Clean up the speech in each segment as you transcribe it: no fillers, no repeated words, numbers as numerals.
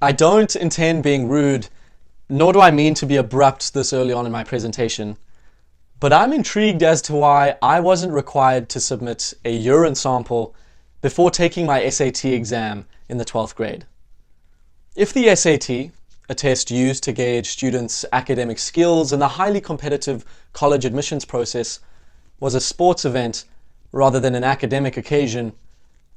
I don't intend being rude, nor do I mean to be abrupt this early on in my presentation, but I'm intrigued as to why I wasn't required to submit a urine sample before taking my SAT exam in the 12th grade. If the SAT, a test used to gauge students' academic skills in the highly competitive college admissions process, was a sports event rather than an academic occasion,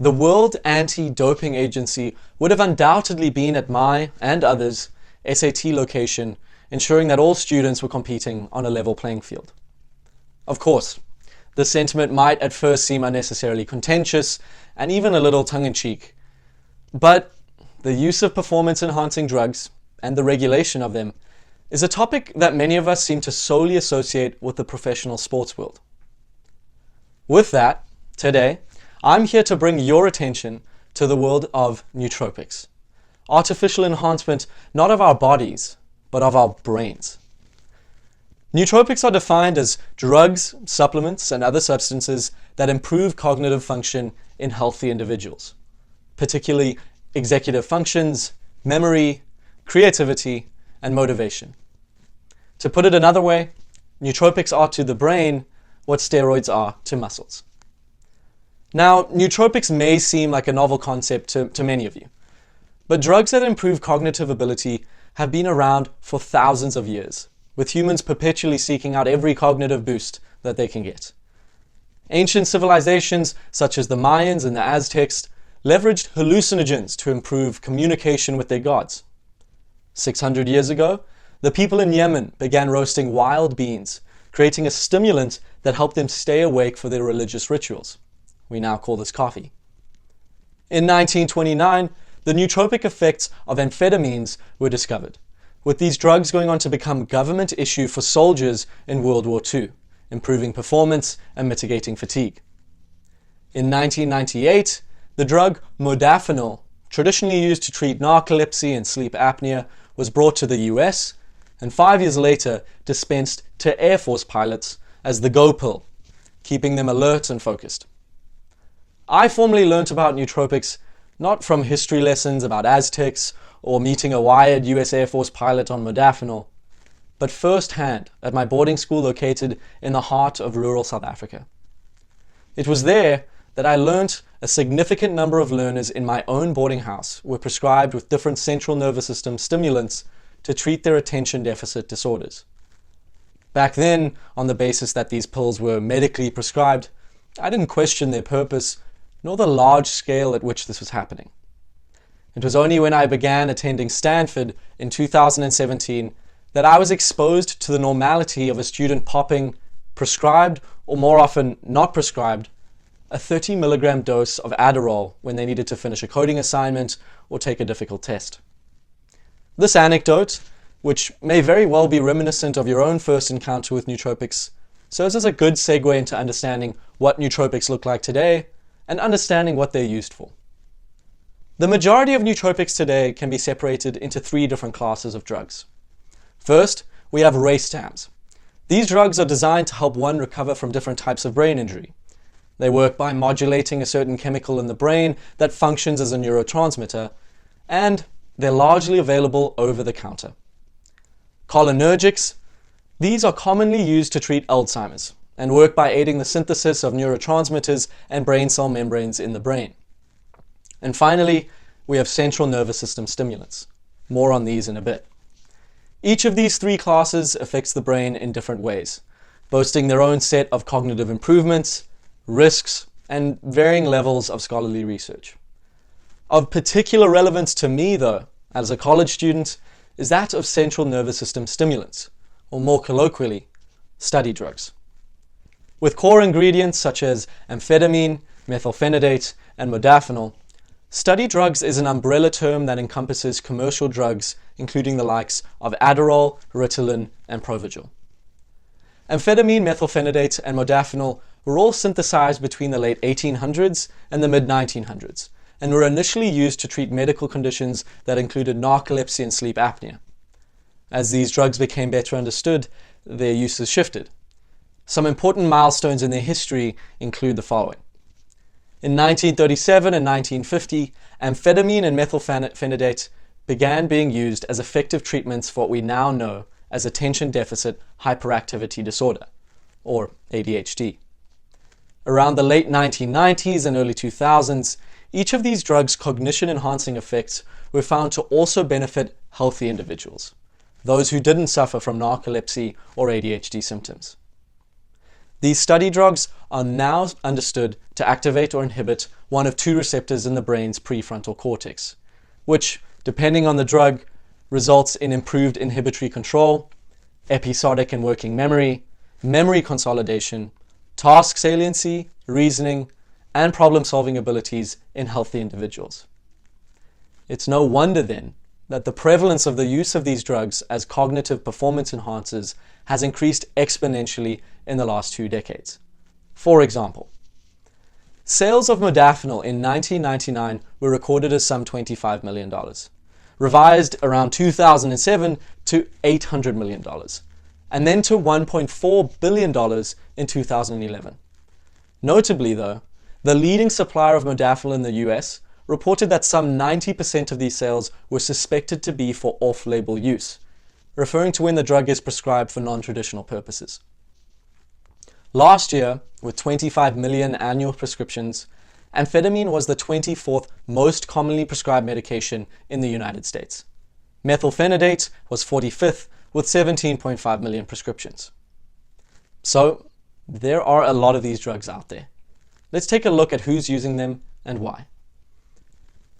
the World Anti-Doping Agency would have undoubtedly been at my and others' SAT location, ensuring that all students were competing on a level playing field. Of course, the sentiment might at first seem unnecessarily contentious and even a little tongue-in-cheek, but the use of performance-enhancing drugs and the regulation of them is a topic that many of us seem to solely associate with the professional sports world. With that, today, I'm here to bring your attention to the world of nootropics, artificial enhancement not of our bodies, but of our brains. Nootropics are defined as drugs, supplements, and other substances that improve cognitive function in healthy individuals, particularly executive functions, memory, creativity, and motivation. To put it another way, nootropics are to the brain what steroids are to muscles. Now, nootropics may seem like a novel concept to many of you, but drugs that improve cognitive ability have been around for thousands of years, with humans perpetually seeking out every cognitive boost that they can get. Ancient civilizations, such as the Mayans and the Aztecs, leveraged hallucinogens to improve communication with their gods. 600 years ago, the people in Yemen began roasting wild beans, creating a stimulant that helped them stay awake for their religious rituals. We now call this coffee. In 1929, the nootropic effects of amphetamines were discovered, with these drugs going on to become government issue for soldiers in World War II, improving performance and mitigating fatigue. In 1998, the drug modafinil, traditionally used to treat narcolepsy and sleep apnea, was brought to the US, and 5 years later dispensed to Air Force pilots as the Go pill, keeping them alert and focused. I formally learnt about nootropics not from history lessons about Aztecs or meeting a wired US Air Force pilot on modafinil, but firsthand at my boarding school located in the heart of rural South Africa. It was there that I learnt a significant number of learners in my own boarding house were prescribed with different central nervous system stimulants to treat their attention deficit disorders. Back then, on the basis that these pills were medically prescribed, I didn't question their purpose nor the large scale at which this was happening. It was only when I began attending Stanford in 2017 that I was exposed to the normality of a student popping, prescribed or more often not prescribed, a 30 milligram dose of Adderall when they needed to finish a coding assignment or take a difficult test. This anecdote, which may very well be reminiscent of your own first encounter with nootropics, serves as a good segue into understanding what nootropics look like today and understanding what they're used for. The majority of nootropics today can be separated into 3 different classes of drugs. First, we have racetams. These drugs are designed to help one recover from different types of brain injury. They work by modulating a certain chemical in the brain that functions as a neurotransmitter, and they're largely available over the counter. Cholinergics. These are commonly used to treat Alzheimer's and work by aiding the synthesis of neurotransmitters and brain cell membranes in the brain. And finally, we have central nervous system stimulants. More on these in a bit. Each of these 3 classes affects the brain in different ways, boasting their own set of cognitive improvements, risks, and varying levels of scholarly research. Of particular relevance to me, though, as a college student, is that of central nervous system stimulants, or more colloquially, study drugs. With core ingredients such as amphetamine, methylphenidate, and modafinil, study drugs is an umbrella term that encompasses commercial drugs, including the likes of Adderall, Ritalin, and Provigil. Amphetamine, methylphenidate, and modafinil were all synthesized between the late 1800s and the mid-1900s, and were initially used to treat medical conditions that included narcolepsy and sleep apnea. As these drugs became better understood, their uses shifted. Some important milestones in their history include the following. In 1937 and 1950, amphetamine and methylphenidate began being used as effective treatments for what we now know as attention deficit hyperactivity disorder, or ADHD. Around the late 1990s and early 2000s, each of these drugs' cognition-enhancing effects were found to also benefit healthy individuals, those who didn't suffer from narcolepsy or ADHD symptoms. These study drugs are now understood to activate or inhibit one of two receptors in the brain's prefrontal cortex, which, depending on the drug, results in improved inhibitory control, episodic and working memory, memory consolidation, task saliency, reasoning, and problem-solving abilities in healthy individuals. It's no wonder then that the prevalence of the use of these drugs as cognitive performance enhancers has increased exponentially in the last 2 decades. For example, sales of modafinil in 1999 were recorded as some $25 million, revised around 2007 to $800 million, and then to $1.4 billion in 2011. Notably though, the leading supplier of modafinil in the US reported that some 90% of these sales were suspected to be for off-label use, referring to when the drug is prescribed for non-traditional purposes. Last year, with 25 million annual prescriptions, amphetamine was the 24th most commonly prescribed medication in the United States. Methylphenidate was 45th with 17.5 million prescriptions. So, there are a lot of these drugs out there. Let's take a look at who's using them and why.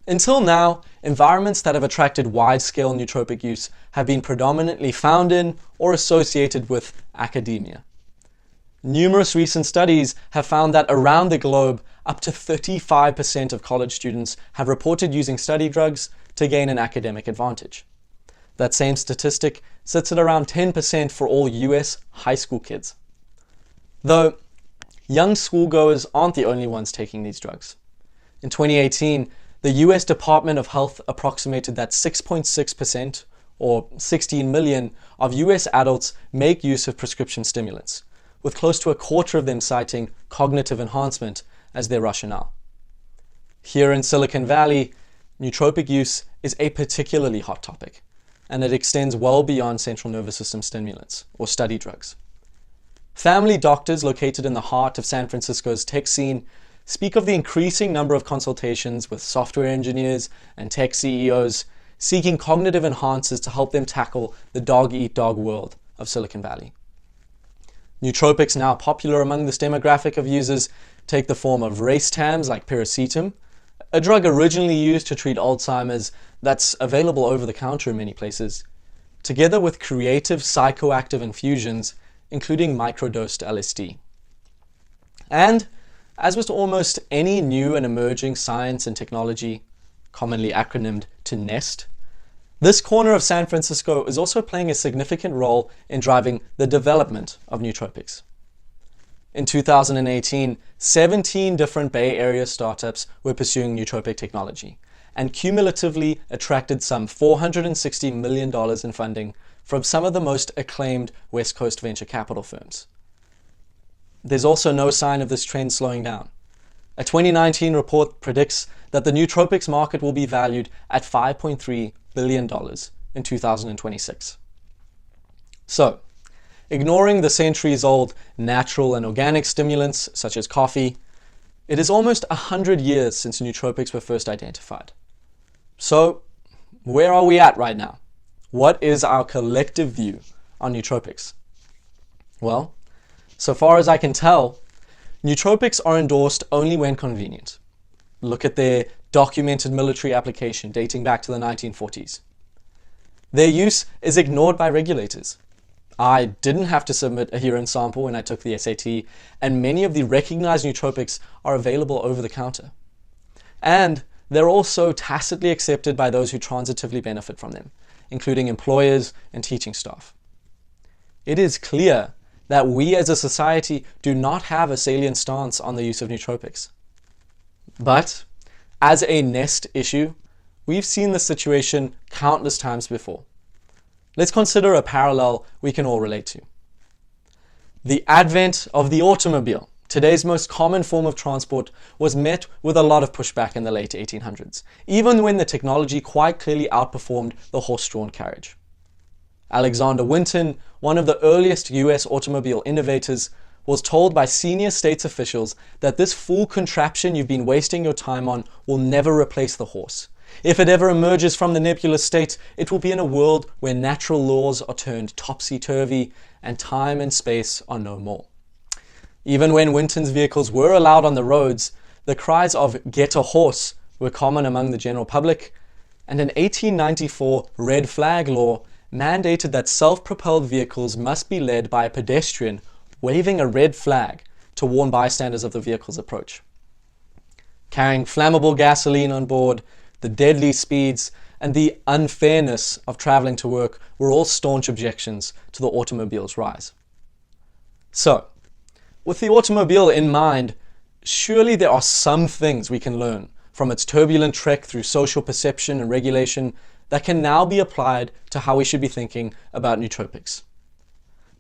Until now, environments that have attracted wide-scale nootropic use have been predominantly found in or associated with academia. Numerous recent studies have found that around the globe, up to 35% of college students have reported using study drugs to gain an academic advantage. That same statistic sits at around 10% for all US high school kids. Though, young schoolgoers aren't the only ones taking these drugs. In 2018, the US Department of Health approximated that 6.6%, or 16 million, of US adults make use of prescription stimulants, with close to a quarter of them citing cognitive enhancement as their rationale. Here in Silicon Valley, nootropic use is a particularly hot topic, and it extends well beyond central nervous system stimulants, or study drugs. Family doctors located in the heart of San Francisco's tech scene speak of the increasing number of consultations with software engineers and tech CEOs seeking cognitive enhancers to help them tackle the dog-eat-dog world of Silicon Valley. Nootropics now popular among this demographic of users take the form of racetams like piracetam, a drug originally used to treat Alzheimer's that's available over the counter in many places, together with creative psychoactive infusions, including microdosed LSD. And, as with almost any new and emerging science and technology, commonly acronymed to NEST, this corner of San Francisco is also playing a significant role in driving the development of nootropics. In 2018, 17 different Bay Area startups were pursuing nootropic technology, and cumulatively attracted some $460 million in funding from some of the most acclaimed West Coast venture capital firms. There's also no sign of this trend slowing down. A 2019 report predicts that the nootropics market will be valued at $5.3 billion in 2026. So, ignoring the centuries-old natural and organic stimulants such as coffee, it is almost 100 years since nootropics were first identified. So, where are we at right now? What is our collective view on nootropics? Well, so far as I can tell, nootropics are endorsed only when convenient. Look at their documented military application dating back to the 1940s. Their use is ignored by regulators. I didn't have to submit a urine sample when I took the SAT, and many of the recognized nootropics are available over the counter. And they're also tacitly accepted by those who transitively benefit from them, including employers and teaching staff. It is clear that we as a society do not have a salient stance on the use of nootropics. But, as a NEST issue, we've seen this situation countless times before. Let's consider a parallel we can all relate to. The advent of the automobile Today's most common form of transport was met with a lot of pushback in the late 1800s, even when the technology quite clearly outperformed the horse-drawn carriage. Alexander Winton, one of the earliest US automobile innovators, was told by senior states officials that this fool contraption you've been wasting your time on will never replace the horse. If it ever emerges from the nebulous state, it will be in a world where natural laws are turned topsy-turvy and time and space are no more. Even when Winton's vehicles were allowed on the roads, the cries of "get a horse" were common among the general public, and an 1894 red flag law mandated that self-propelled vehicles must be led by a pedestrian waving a red flag to warn bystanders of the vehicle's approach. Carrying flammable gasoline on board, the deadly speeds, and the unfairness of traveling to work were all staunch objections to the automobile's rise. So, with the automobile in mind, surely there are some things we can learn from its turbulent trek through social perception and regulation that can now be applied to how we should be thinking about nootropics.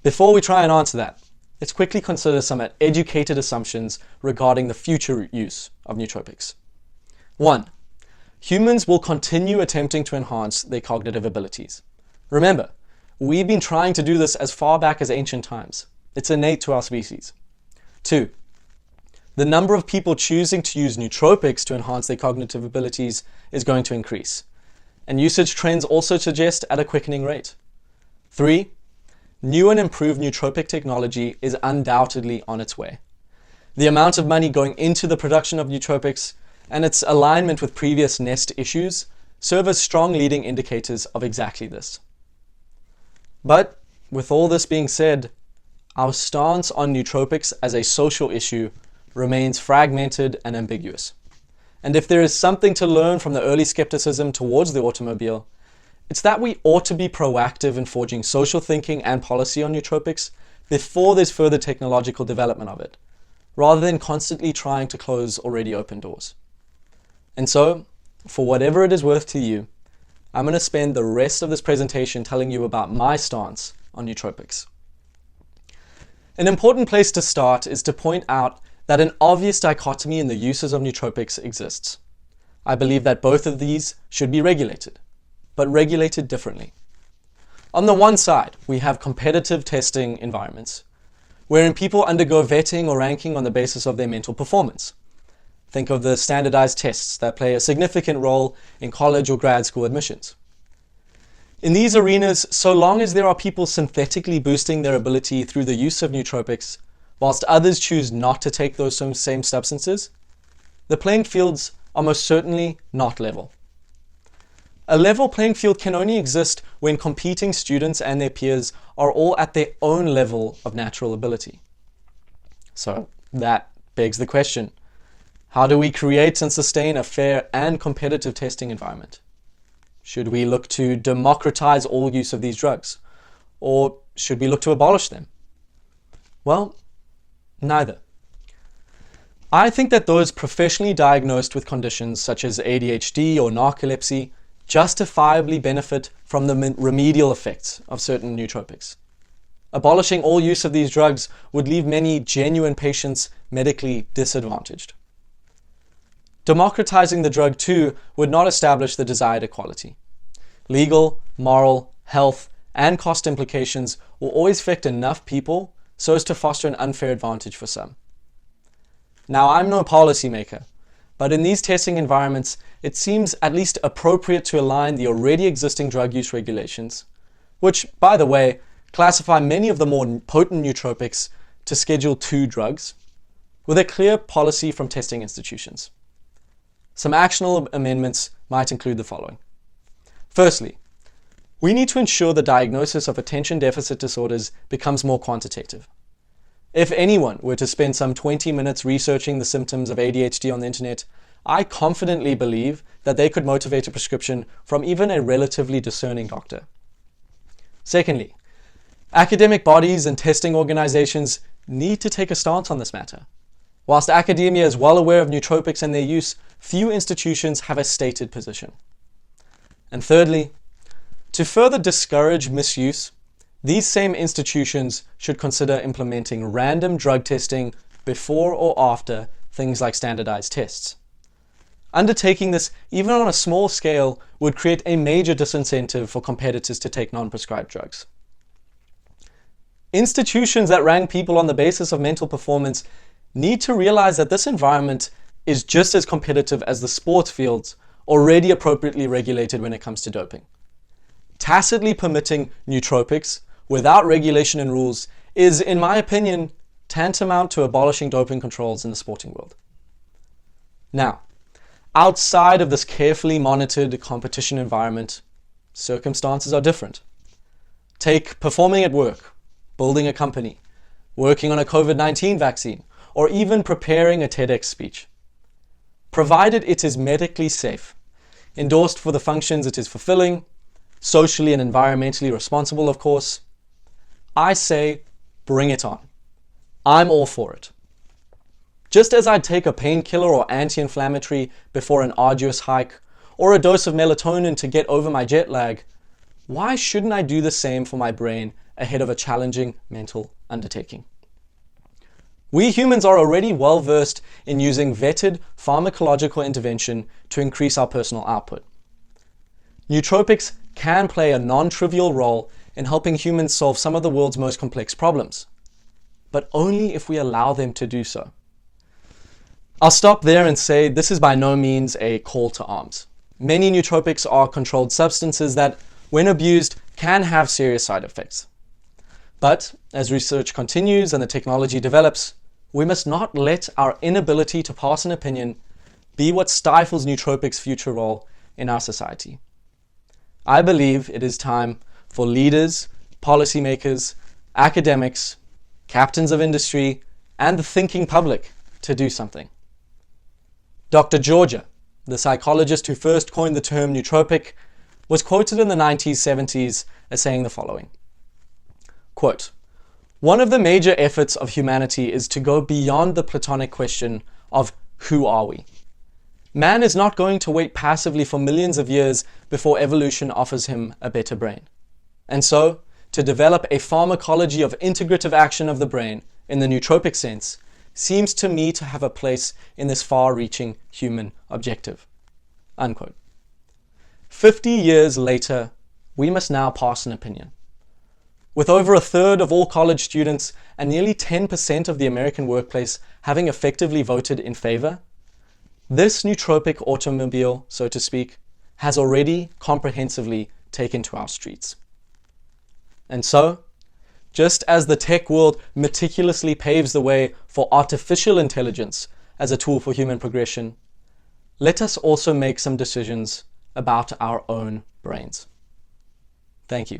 Before we try and answer that, let's quickly consider some educated assumptions regarding the future use of nootropics. 1. Humans will continue attempting to enhance their cognitive abilities. Remember, we've been trying to do this as far back as ancient times. It's innate to our species. 2. The number of people choosing to use nootropics to enhance their cognitive abilities is going to increase, and usage trends also suggest at a quickening rate. 3. New and improved nootropic technology is undoubtedly on its way. The amount of money going into the production of nootropics and its alignment with previous NEST issues serve as strong leading indicators of exactly this. But with all this being said, our stance on nootropics as a social issue remains fragmented and ambiguous. And if there is something to learn from the early skepticism towards the automobile, it's that we ought to be proactive in forging social thinking and policy on nootropics before there's further technological development of it, rather than constantly trying to close already open doors. And so, for whatever it is worth to you, I'm going to spend the rest of this presentation telling you about my stance on nootropics. An important place to start is to point out that an obvious dichotomy in the uses of nootropics exists. I believe that both of these should be regulated, but regulated differently. On the one side, we have competitive testing environments, wherein people undergo vetting or ranking on the basis of their mental performance. Think of the standardized tests that play a significant role in college or grad school admissions. In these arenas, so long as there are people synthetically boosting their ability through the use of nootropics, whilst others choose not to take those same substances, the playing fields are most certainly not level. A level playing field can only exist when competing students and their peers are all at their own level of natural ability. So that begs the question, how do we create and sustain a fair and competitive testing environment? Should we look to democratize all use of these drugs? Or should we look to abolish them? Well, neither. I think that those professionally diagnosed with conditions such as ADHD or narcolepsy justifiably benefit from the remedial effects of certain nootropics. Abolishing all use of these drugs would leave many genuine patients medically disadvantaged. Democratizing the drug too would not establish the desired equality. Legal, moral, health, and cost implications will always affect enough people so as to foster an unfair advantage for some. Now, I'm no policymaker, but in these testing environments, it seems at least appropriate to align the already existing drug use regulations, which, by the way, classify many of the more potent nootropics to Schedule II drugs, with a clear policy from testing institutions. Some actionable amendments might include the following. Firstly, we need to ensure the diagnosis of attention deficit disorders becomes more quantitative. If anyone were to spend some 20 minutes researching the symptoms of ADHD on the internet, I confidently believe that they could motivate a prescription from even a relatively discerning doctor. Secondly, academic bodies and testing organizations need to take a stance on this matter. Whilst academia is well aware of nootropics and their use, few institutions have a stated position. And thirdly, to further discourage misuse, these same institutions should consider implementing random drug testing before or after things like standardized tests. Undertaking this, even on a small scale, would create a major disincentive for competitors to take non-prescribed drugs. Institutions that rank people on the basis of mental performance need to realize that this environment is just as competitive as the sports fields already appropriately regulated when it comes to doping. Tacitly permitting nootropics without regulation and rules is, in my opinion, tantamount to abolishing doping controls in the sporting world. Now, outside of this carefully monitored competition environment, circumstances are different. Take performing at work, building a company, working on a COVID-19 vaccine, or even preparing a TEDx speech. Provided it is medically safe, endorsed for the functions it is fulfilling, socially and environmentally responsible, of course, I say, bring it on. I'm all for it. Just as I'd take a painkiller or anti-inflammatory before an arduous hike, or a dose of melatonin to get over my jet lag, why shouldn't I do the same for my brain ahead of a challenging mental undertaking? We humans are already well versed in using vetted pharmacological intervention to increase our personal output. Nootropics can play a non-trivial role in helping humans solve some of the world's most complex problems, but only if we allow them to do so. I'll stop there and say this is by no means a call to arms. Many nootropics are controlled substances that, when abused, can have serious side effects. But as research continues and the technology develops, we must not let our inability to pass an opinion be what stifles nootropics' future role in our society. I believe it is time for leaders, policymakers, academics, captains of industry, and the thinking public to do something. Dr. Georgia, the psychologist who first coined the term nootropic, was quoted in the 1970s as saying the following, quote, "One of the major efforts of humanity is to go beyond the Platonic question of who are we? Man is not going to wait passively for millions of years before evolution offers him a better brain. And so, to develop a pharmacology of integrative action of the brain, in the nootropic sense, seems to me to have a place in this far-reaching human objective." Unquote. 50 years later, we must now pass an opinion. With over a third of all college students and nearly 10% of the American workplace having effectively voted in favor, this nootropic automobile, so to speak, has already comprehensively taken to our streets. And so, just as the tech world meticulously paves the way for artificial intelligence as a tool for human progression, let us also make some decisions about our own brains. Thank you.